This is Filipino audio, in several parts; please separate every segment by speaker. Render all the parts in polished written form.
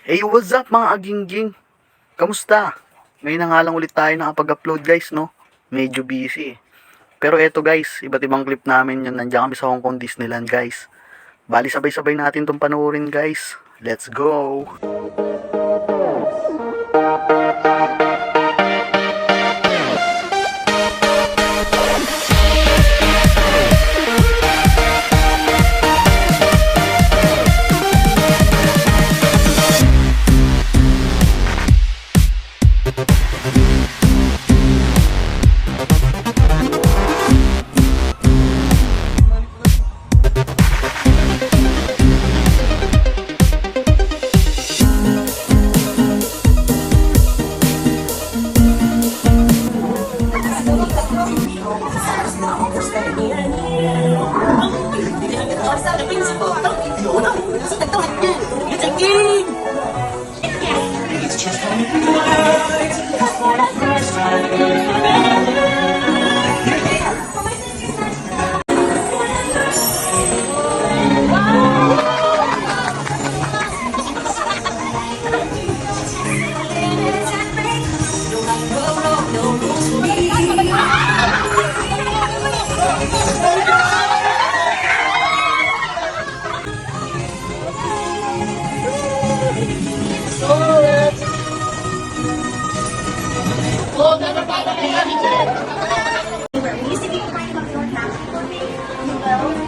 Speaker 1: Hey, what's up mga agingging? Kamusta? Ngayon na nga lang ulit tayo nakapag-upload guys, no? Medyo busy. Pero eto guys, iba't ibang clip namin yun. Nandiyan kami sa Hong Kong Disneyland guys. Bali sabay-sabay natin itong panoorin guys. Let's go!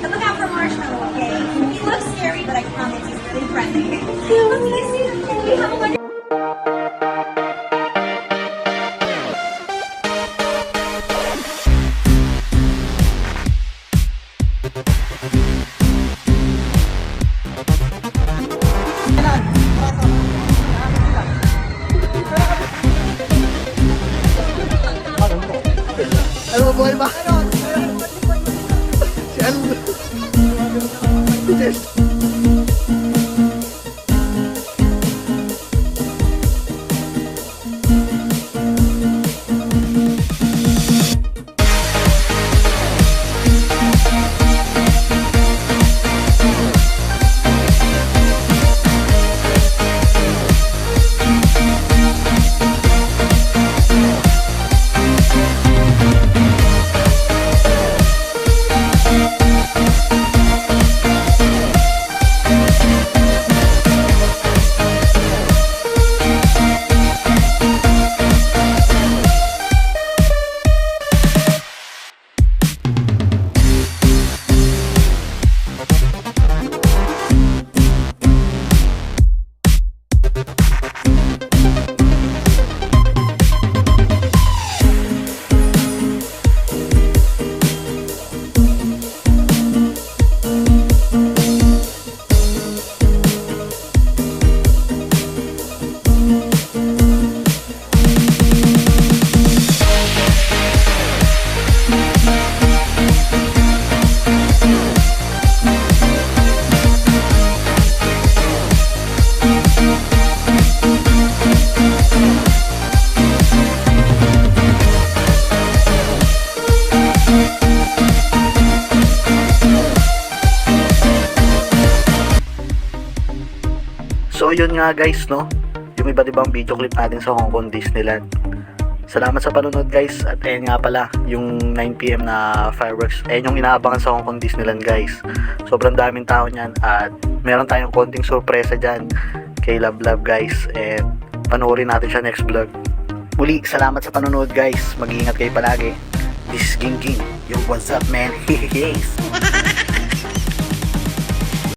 Speaker 2: Look out for Marshmallow, okay? He looks scary, but I promise he's really friendly. Have a wonderful
Speaker 1: Ano buhay ba? Si Al... So yun nga guys, no, yung iba't ibang video clip natin sa Hong Kong Disneyland. Salamat sa panonood guys. At ayun nga pala, yung 9 PM na fireworks, ayun yung inaabangan sa Hong Kong Disneyland guys. Sobrang daming tao niyan at meron tayong konting sorpresa dyan kay Love Love guys. And panoorin natin siya next vlog. Muli, salamat sa panonood guys. Mag-iingat kayo palagi. This is Ging Ging. Yo, what's up man? Yes.